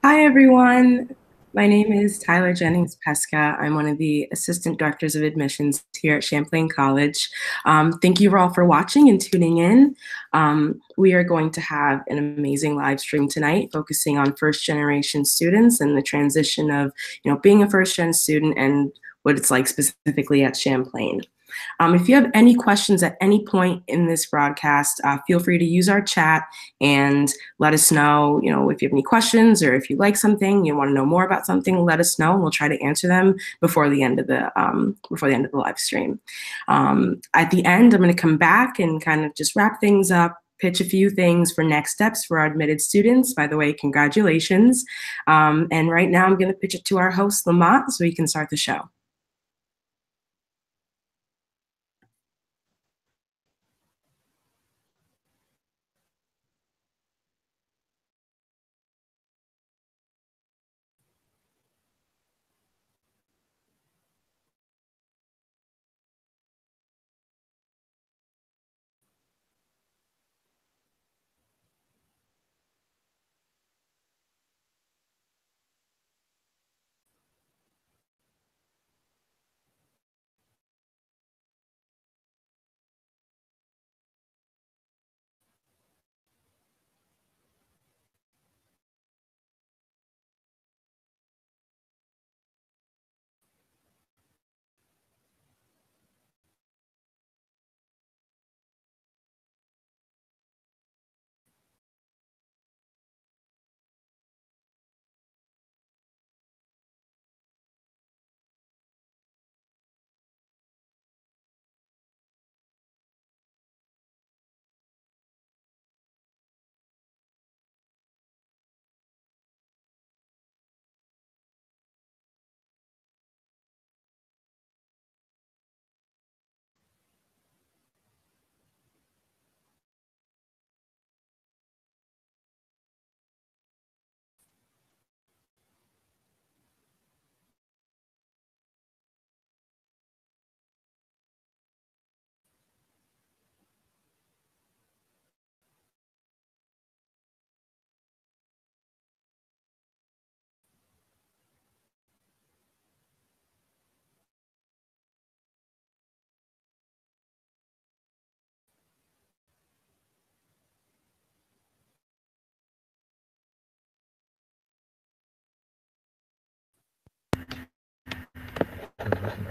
Hi, everyone. My name is Tyler Jennings Pesca. I'm one of the assistant directors of admissions here at Champlain College. Thank you all for watching and tuning in. We are going to have an amazing live stream tonight focusing on first generation students and the transition of, being a first gen student and what it's like specifically at Champlain. If you have any questions at any point in this broadcast, feel free to use our chat and let us know, if you have any questions or if you like something, you want to know more about something, let us know and we'll try to answer them before the end of the live stream. At the end, I'm going to come back and kind of just wrap things up, pitch a few things for next steps for our admitted students. By the way, congratulations. And right now I'm going to pitch it to our host, Lamont, so we can start the show.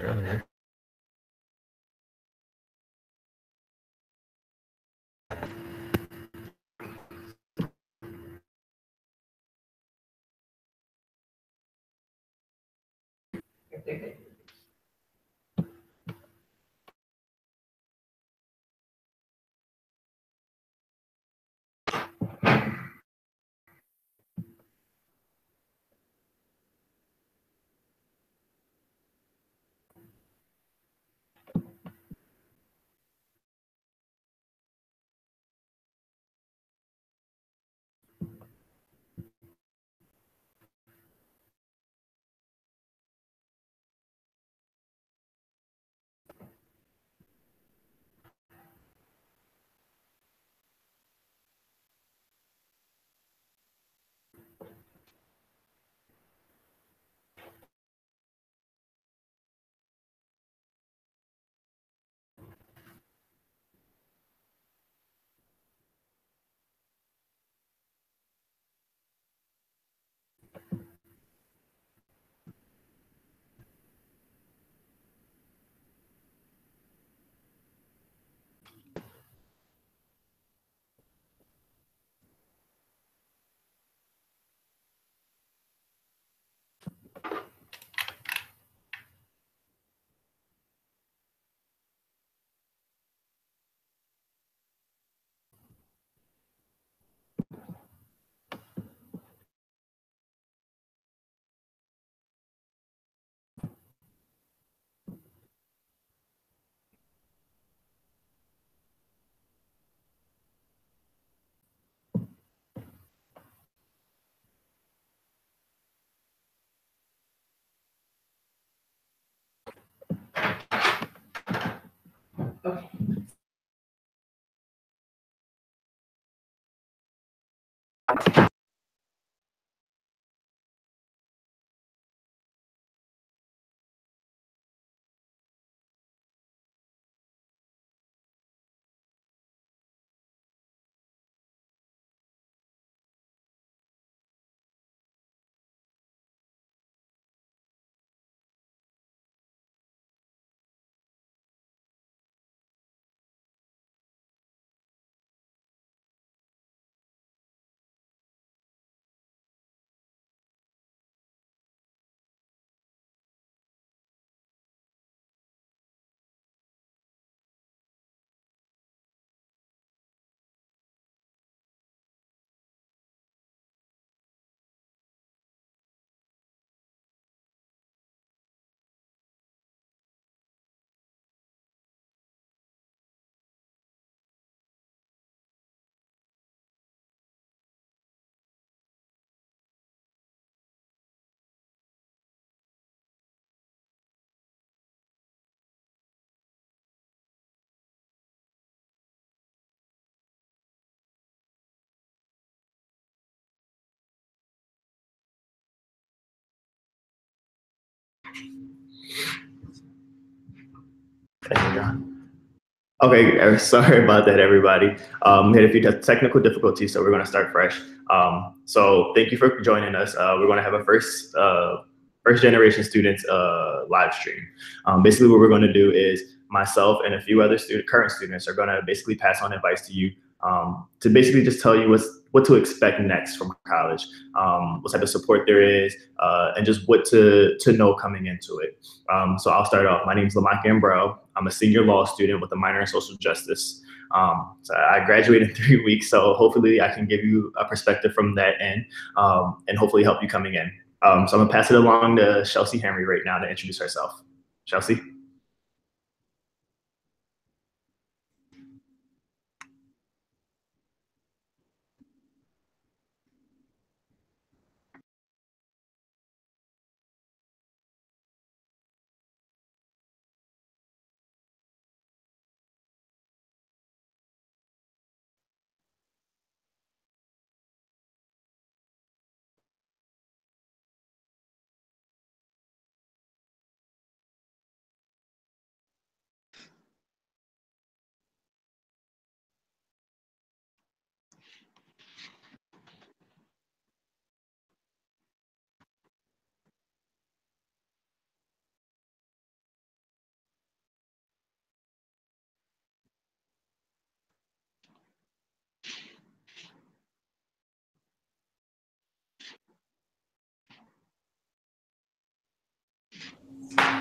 Earlier. Okay, sorry about that, everybody. We had a few technical difficulties, so we're going to start fresh. So thank you for joining us. We're going to have a first generation students live stream. Basically, what we're going to do is myself and a few other current students are going to basically pass on advice to you to basically just tell you what to expect next from college, what type of support there is, and just what to know coming into it. So I'll start off. My name is Lamont Gambrell. I'm a senior law student with a minor in social justice. So I graduated in 3 weeks, so hopefully I can give you a perspective from that end and hopefully help you coming in. So I'm gonna pass it along to Chelsea Henry right now to introduce herself. Chelsea.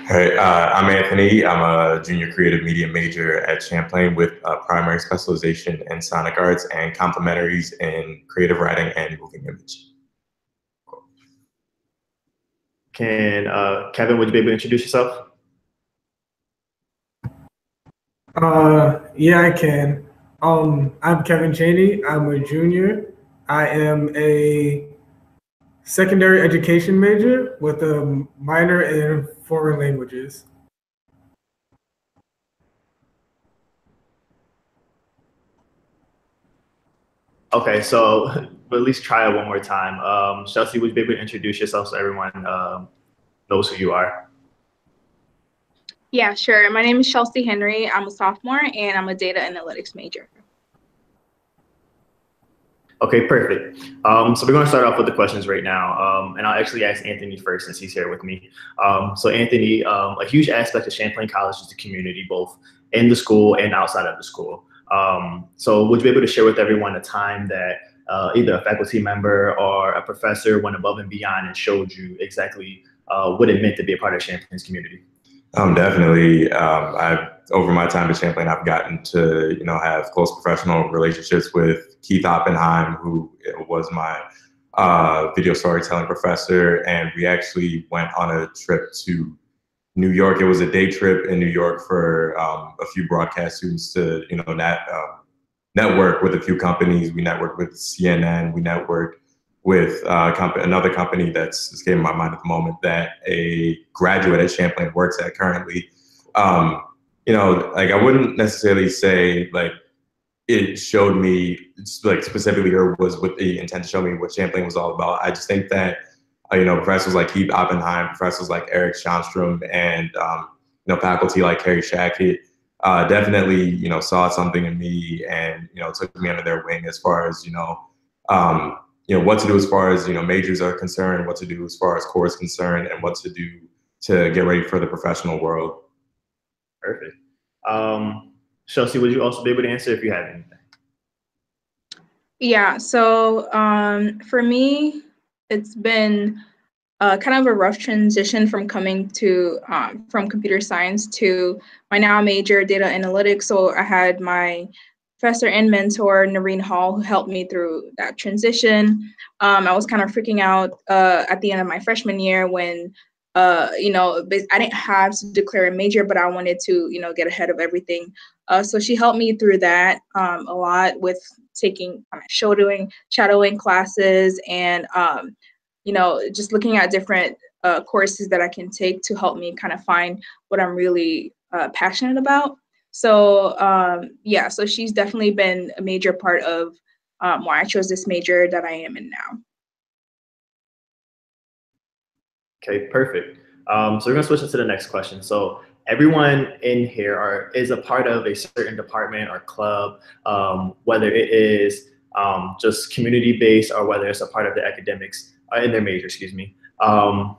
Hey, I'm Anthony. I'm a junior creative media major at Champlain with a primary specialization in sonic arts and complementaries in creative writing and moving image. Can Kevin, would you be able to introduce yourself? Yeah, I can. I'm Kevin Cheney. I'm a junior. I am a secondary education major with a minor in foreign languages. Okay, so we'll at least try it one more time. Chelsea, would you be able to introduce yourself so everyone knows who you are? Yeah, sure. My name is Chelsea Henry. I'm a sophomore and I'm a data analytics major. Okay, perfect. So we're going to start off with the questions right now. And I'll actually ask Anthony first since he's here with me. So Anthony, a huge aspect of Champlain College is the community, both in the school and outside of the school. So would you be able to share with everyone a time that either a faculty member or a professor went above and beyond and showed you exactly what it meant to be a part of Champlain's community? Definitely. Over my time at Champlain, I've gotten to have close professional relationships with Keith Oppenheim, who was my video storytelling professor, and we actually went on a trip to New York. It was a day trip in New York for a few broadcast students to network with a few companies. We networked with CNN. We networked with another company that's escaping my mind at the moment that a graduate at Champlain works at currently. I wouldn't necessarily say like it showed me like specifically or was with the intent to show me what Champlain was all about. I just think that professors like Keith Oppenheim, professors like Eric Schonstrom, and faculty like Carrie Shackett definitely saw something in me and took me under their wing as far as what to do as far as majors are concerned, what to do as far as core is concerned, and what to do to get ready for the professional world. Perfect. Chelsea, would you also be able to answer if you have anything? Yeah, so for me, it's been kind of a rough transition from coming to from computer science to my now major, data analytics. So I had my professor and mentor, Noreen Hall, who helped me through that transition. I was kind of freaking out at the end of my freshman year when I didn't have to declare a major, but I wanted to, get ahead of everything. So she helped me through that a lot with taking shadowing classes and, just looking at different courses that I can take to help me kind of find what I'm really passionate about. So so she's definitely been a major part of why I chose this major that I am in now. Okay, perfect. So we're gonna switch into the next question. So everyone in here is a part of a certain department or club, whether it is just community-based or whether it's a part of the academics in their major, excuse me.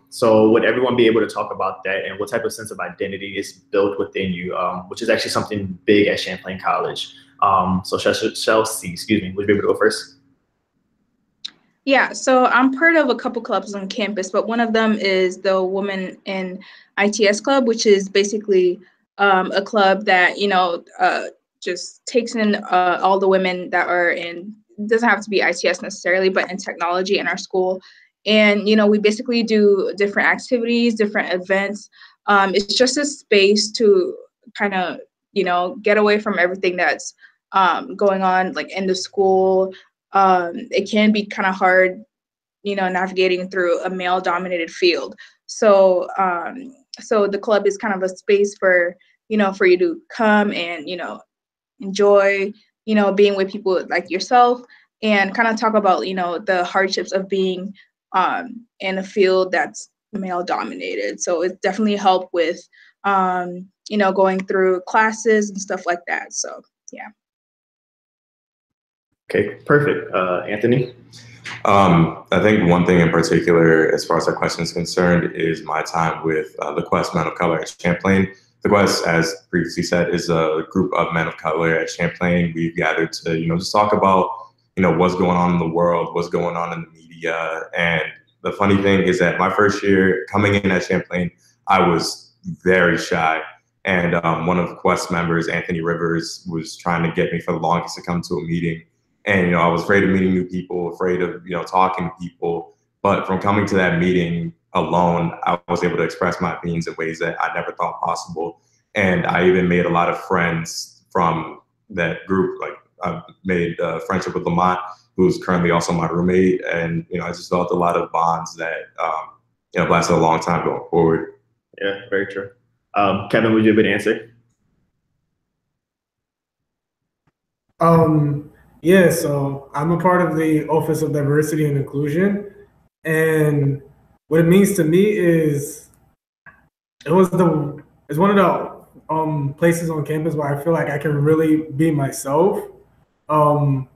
So would everyone be able to talk about that and what type of sense of identity is built within you, which is actually something big at Champlain College. So Chelsea, excuse me, would you be able to go first? Yeah, so I'm part of a couple clubs on campus, but one of them is the Women in ITS Club, which is basically a club that, just takes in all the women that are in, doesn't have to be ITS necessarily, but in technology in our school. And, we basically do different activities, different events. It's just a space to kind of, get away from everything that's going on like in the school. It can be kind of hard, navigating through a male dominated field. So, so the club is kind of a space for, for you to come and, enjoy, being with people like yourself and kind of talk about, the hardships of being in a field that's male dominated. So it definitely helped with, going through classes and stuff like that. So, yeah. Okay, perfect. Anthony? I think one thing in particular, as far as that question is concerned, is my time with the Quest Men of Color at Champlain. The Quest, as previously said, is a group of men of color at Champlain. We've gathered to, just talk about, what's going on in the world, what's going on in the media. And the funny thing is that my first year coming in at Champlain, I was very shy. And one of the Quest members, Anthony Rivers, was trying to get me for the longest to come to a meeting. And, I was afraid of meeting new people, afraid of, talking to people. But from coming to that meeting alone, I was able to express my opinions in ways that I never thought possible. And I even made a lot of friends from that group. Like I've made a friendship with Lamont, who's currently also my roommate. And, I just felt a lot of bonds that, lasted a long time going forward. Yeah, very true. Kevin, would you be able to answer? Yeah, so I'm a part of the Office of Diversity and Inclusion, and what it means to me is it's one of the places on campus where I feel like I can really be myself. I'm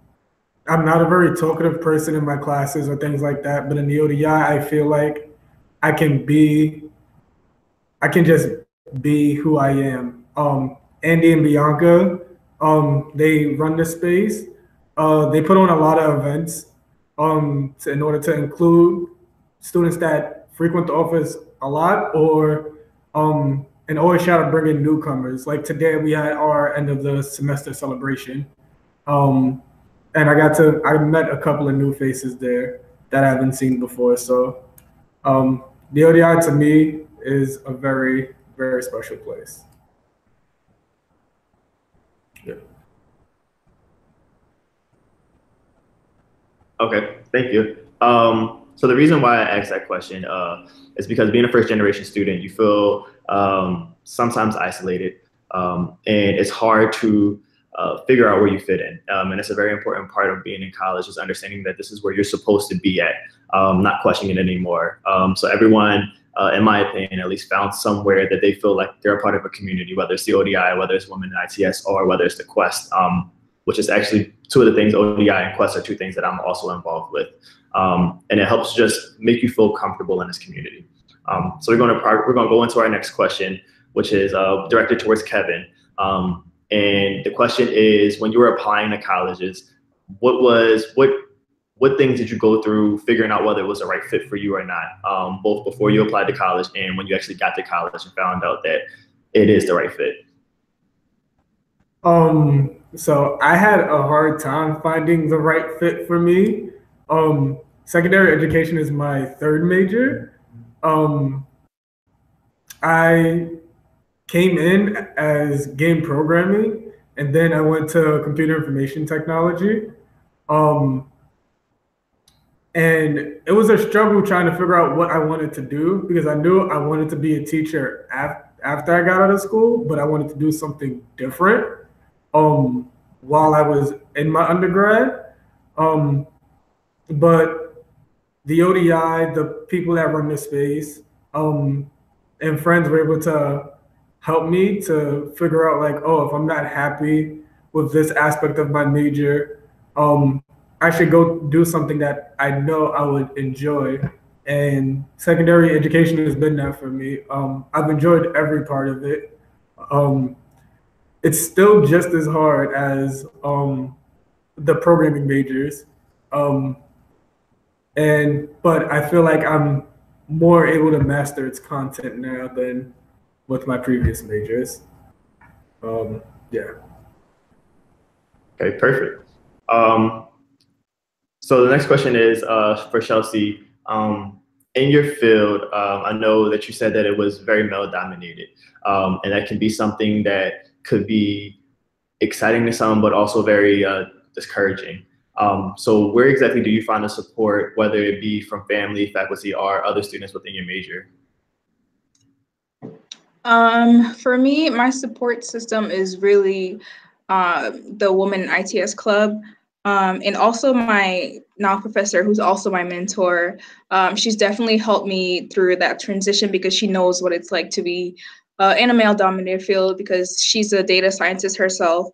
not a very talkative person in my classes or things like that, but in the ODI, I feel like I can just be who I am. Andy and Bianca, they run the space. They put on a lot of events in order to include students that frequent the office a lot, or and always try to bring in newcomers. Like today, we had our end of the semester celebration, and I met a couple of new faces there that I haven't seen before. So the ODI to me is a very, very special place. Yeah. Okay, thank you. So the reason why I asked that question is because being a first generation student, you feel sometimes isolated, and it's hard to figure out where you fit in. And it's a very important part of being in college is understanding that this is where you're supposed to be at, not questioning it anymore. So everyone, in my opinion, at least found somewhere that they feel like they're a part of a community, whether it's the ODI, whether it's Women in ITS, or whether it's the Quest, which is actually two of the things. ODI and Quest are two things that I'm also involved with. And it helps just make you feel comfortable in this community. So we're gonna go into our next question, which is directed towards Kevin. And the question is, when you were applying to colleges, what things did you go through figuring out whether it was the right fit for you or not, both before you applied to college and when you actually got to college and found out that it is the right fit? So I had a hard time finding the right fit for me. Secondary education is my third major. I came in as game programming, and then I went to computer information technology. And it was a struggle trying to figure out what I wanted to do, because I knew I wanted to be a teacher after I got out of school, but I wanted to do something different while I was in my undergrad. But the ODI, the people that run the space, and friends were able to help me to figure out like, oh, if I'm not happy with this aspect of my major, I should go do something that I know I would enjoy. And secondary education has been that for me. I've enjoyed every part of it. Um, it's still just as hard as the programming majors. Um, but I feel like I'm more able to master its content now than with my previous majors. Yeah. Okay, perfect. So the next question is for Chelsea. In your field, I know that you said that it was very male dominated, and that can be something that could be exciting to some, but also very discouraging. So where exactly do you find the support, whether it be from family, faculty, or other students within your major? For me, my support system is really the Women ITS Club. And also my now professor, who's also my mentor. She's definitely helped me through that transition because she knows what it's like to be in a male-dominated field because she's a data scientist herself.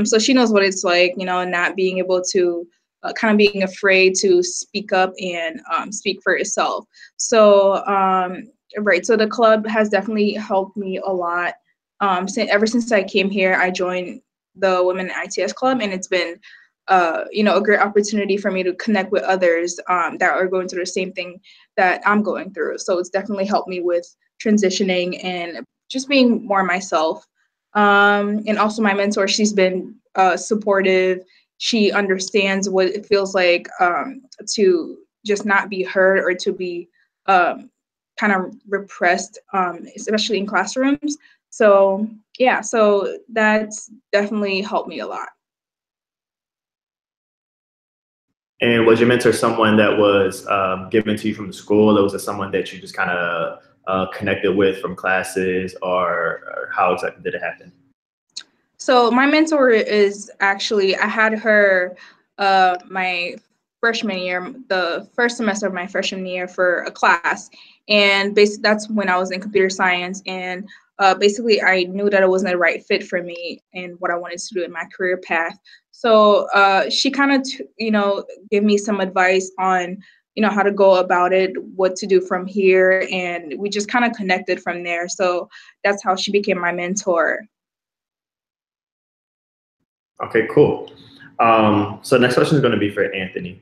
So she knows what it's like, not being able to kind of being afraid to speak up and speak for yourself. So right. So the club has definitely helped me a lot. Ever since I came here, I joined the Women ITS Club, and it's been, a great opportunity for me to connect with others that are going through the same thing that I'm going through. So it's definitely helped me with transitioning and just being more myself. And also my mentor, she's been supportive. She understands what it feels like to just not be heard or to be kind of repressed, especially in classrooms. So yeah, so that's definitely helped me a lot. And was your mentor someone that was given to you from the school, or was it someone that you just kind of connected with from classes, or how exactly did it happen? So my mentor is actually, I had her my freshman year, the first semester of my freshman year for a class. And basically that's when I was in computer science. And basically I knew that it wasn't the right fit for me and what I wanted to do in my career path. So she kind of, gave me some advice on, how to go about it, what to do from here. And we just kind of connected from there. So that's how she became my mentor. Okay, cool. So next question is going to be for Anthony.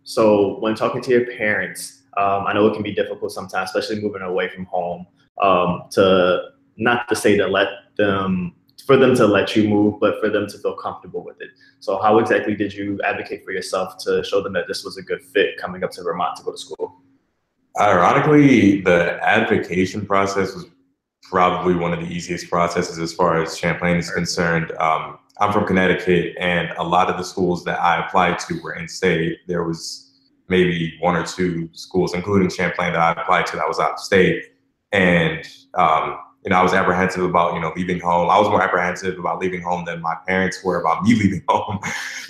So when talking to your parents, I know it can be difficult sometimes, especially moving away from home, to not to say to let them, for them to let you move, but for them to feel comfortable with it. So how exactly did you advocate for yourself to show them that this was a good fit coming up to Vermont to go to school? Ironically, the advocation process was probably one of the easiest processes as far as Champlain is concerned. I'm from Connecticut, and a lot of the schools that I applied to were in-state. There was maybe one or two schools, including Champlain, that I applied to that was out of state. And I was apprehensive about leaving home. I was more apprehensive about leaving home than my parents were about me leaving home.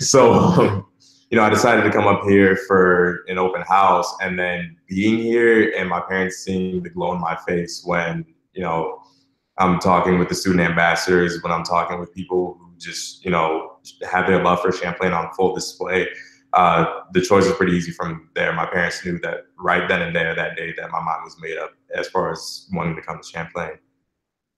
So I decided to come up here for an open house, and then being here and my parents seeing the glow on my face when I'm talking with the student ambassadors, when I'm talking with people who just, have their love for Champlain on full display. The choice was pretty easy from there. My parents knew that right then and there that day that my mind was made up as far as wanting to come to Champlain.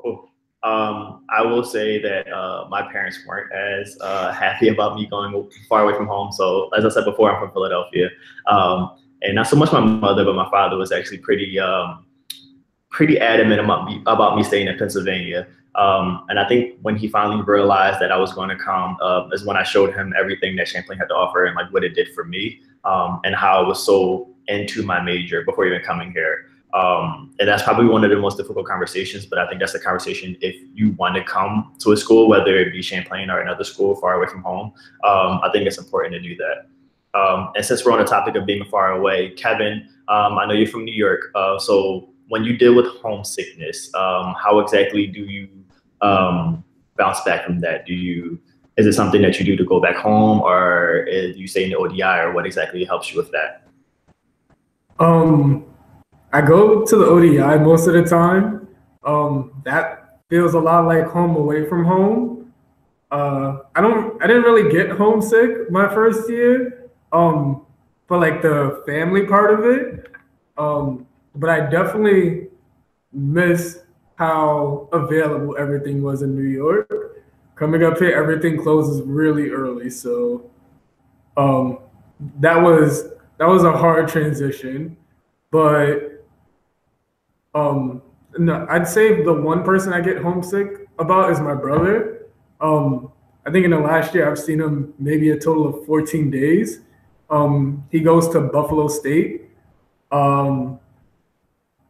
Cool. I will say that my parents weren't as happy about me going far away from home. So as I said before, I'm from Philadelphia. And not so much my mother, but my father was actually pretty adamant about me staying in Pennsylvania. And I think when he finally realized that I was going to come is when I showed him everything that Champlain had to offer and like what it did for me and how I was so into my major before even coming here. And that's probably one of the most difficult conversations, but I think that's a conversation if you want to come to a school, whether it be Champlain or another school far away from home. I think it's important to do that. And since we're on the topic of being far away, Kevin, I know you're from New York. So when you deal with homesickness, how exactly do you bounce back from that? Is it something that you do to go back home, or do you stay in the ODI, or what exactly helps you with that? I go to the ODI most of the time. That feels a lot like home away from home. I didn't really get homesick my first year. For like the family part of it. But I definitely miss how available everything was in New York. Coming up here, everything closes really early, so um, that was a hard transition. But no, I'd say the one person I get homesick about is my brother. I think in the last year I've seen him maybe a total of 14 days. He goes to Buffalo State. Um,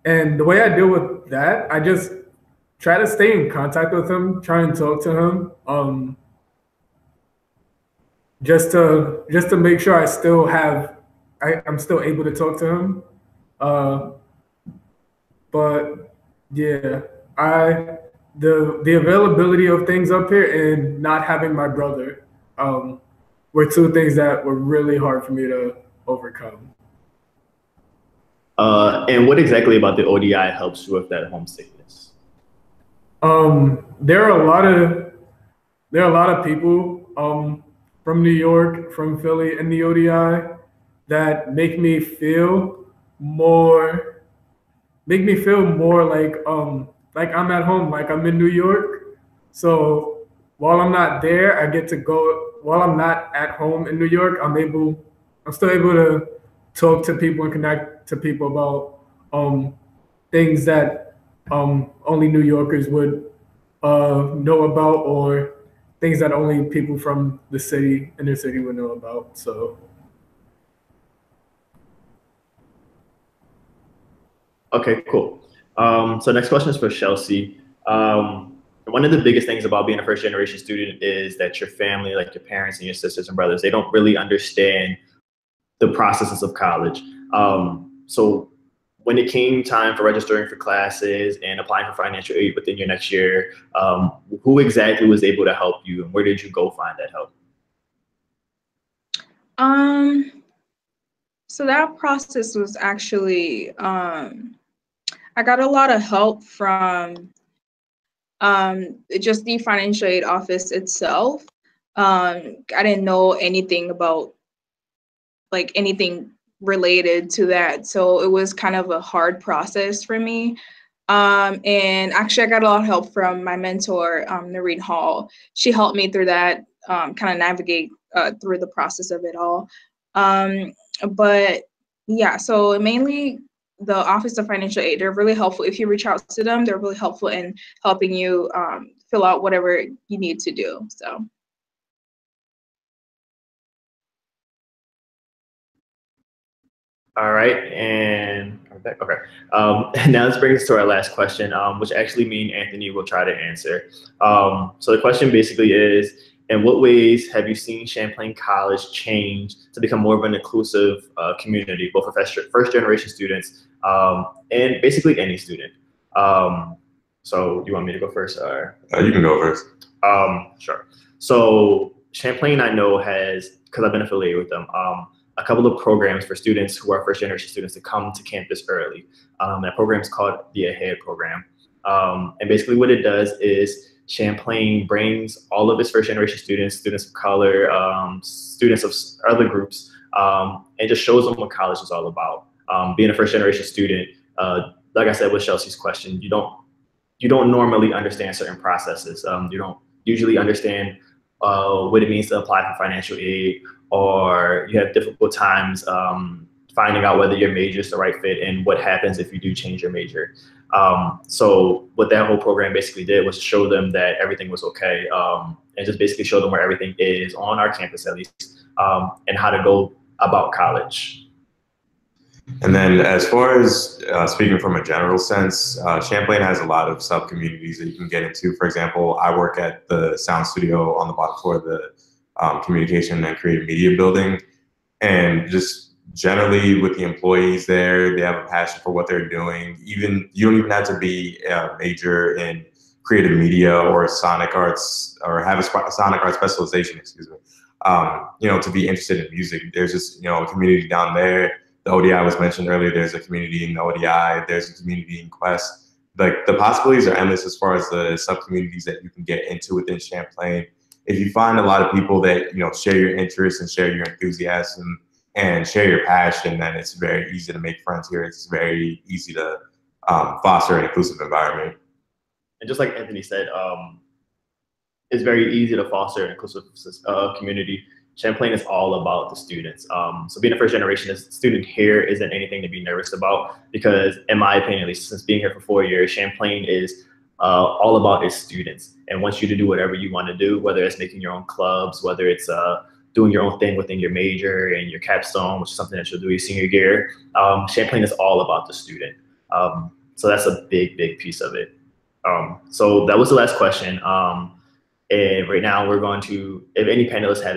and the way I deal with that, I just try to stay in contact with him, try and talk to him, just to make sure I'm still able to talk to him. Uh, but yeah, I the availability of things up here and not having my brother were two things that were really hard for me to overcome. And what exactly about the ODI helps you with that homesickness? There are a lot of people from New York, from Philly, and the ODI that more make me feel more like I'm at home, like I'm in New York. So while I'm not there, I get to go. While I'm not at home in New York, I'm still able to talk to people and connect to people about things that only New Yorkers would know about, or things that only people from the city, inner city, would know about. So Okay, cool. So next question is for Chelsea. One of the biggest things about being a first generation student is that your family, like your parents and your sisters and brothers, they don't really understand the processes of college. So when it came time for registering for classes and applying for financial aid within your next year, who exactly was able to help you, and where did you go find that help? So that process was actually, I got a lot of help from just the financial aid office itself. I didn't know anything about like anything related to that, so it was kind of a hard process for me. And actually, I got a lot of help from my mentor, Noreen Hall. She helped me through that, kind of navigate through the process of it all. But yeah, so mainly the Office of Financial Aid, they're really helpful. If you reach out to them, they're really helpful in helping you fill out whatever you need to do. So. All right, and okay. Now let's bring us to our last question, which actually me and Anthony will try to answer. So the question basically is, in what ways have you seen Champlain College change to become more of an inclusive community, both for first generation students and basically any student? So you want me to go first? Or? You can go first. Sure. So Champlain, I know, has, because I've been affiliated with them, a couple of programs for students who are first generation students to come to campus early. That program is called the Ahead program. And basically what it does is Champlain brings all of its first generation students, students of color, students of other groups, and just shows them what college is all about. Being a first generation student, like I said with Chelsea's question, you don't normally understand certain processes. You don't usually understand what it means to apply for financial aid, or you have difficult times finding out whether your major is the right fit and what happens if you do change your major. So what that whole program basically did was show them that everything was okay, and just basically show them where everything is on our campus at least, and how to go about college. And then as far as speaking from a general sense, Champlain has a lot of sub-communities that you can get into. For example, I work at the sound studio on the bottom floor of the communication and creative media building. And just generally with the employees there, they have a passion for what they're doing. Even you don't even have to be a major in creative media or sonic arts, or have a sonic arts specialization, excuse me, to be interested in music. There's just, a community down there the ODI was mentioned earlier. There's a community in the ODI. There's a community in Quest. Like the possibilities are endless as far as the sub-communities that you can get into within Champlain. If you find a lot of people that, you know, share your interests and share your enthusiasm and share your passion, then it's very easy to make friends here. It's very easy to foster an inclusive environment. And just like Anthony said, it's very easy to foster an inclusive community. Champlain is all about the students. So being a first generation student here isn't anything to be nervous about, because in my opinion, at least since being here for 4 years, Champlain is all about its students and wants you to do whatever you want to do, whether it's making your own clubs, whether it's doing your own thing within your major and your capstone, which is something that you'll do your senior year. Champlain is all about the student. So that's a big, big piece of it. So that was the last question. And right now we're going to, if any panelist has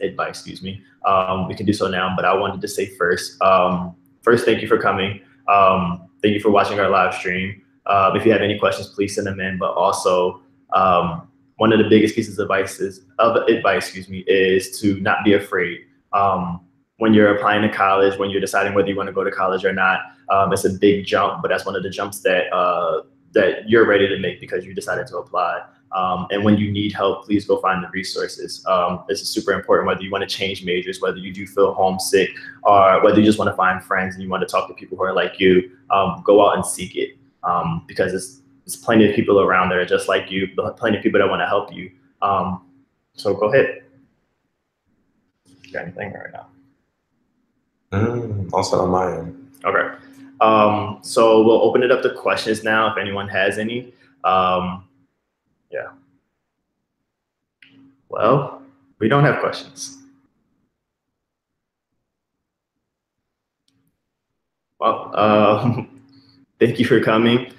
advice, we can do so now, but I wanted to say first, thank you for coming. Thank you for watching our live stream. If you have any questions, please send them in, but also one of the biggest pieces of advice is to not be afraid. When you're applying to college, when you're deciding whether you want to go to college or not, it's a big jump, but that's one of the jumps that you're ready to make because you decided to apply. And when you need help, please go find the resources. This is super important, whether you want to change majors, whether you do feel homesick, or whether you just want to find friends and you want to talk to people who are like you, go out and seek it. Because there's plenty of people around that are just like you, plenty of people that want to help you. So go ahead. Got anything right now? Also on my end. Okay. So we'll open it up to questions now if anyone has any. Yeah. Well, we don't have questions. Well, thank you for coming.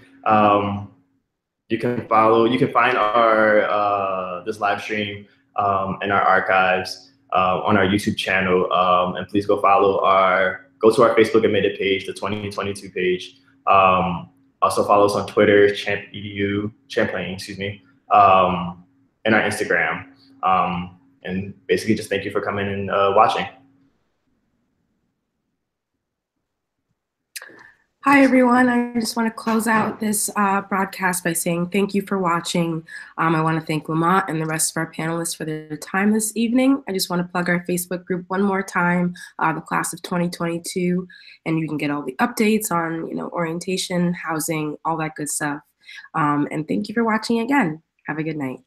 You can find our this live stream and our archives on our YouTube channel, and please go to our Facebook admitted page, the 2022 page. Also follow us on Twitter, Champlain, and our Instagram. And basically just thank you for coming and watching. Hi, everyone. I just want to close out this broadcast by saying thank you for watching. I want to thank Lamont and the rest of our panelists for their time this evening. I just want to plug our Facebook group one more time, the class of 2022, and you can get all the updates on, orientation, housing, all that good stuff. And thank you for watching again. Have a good night.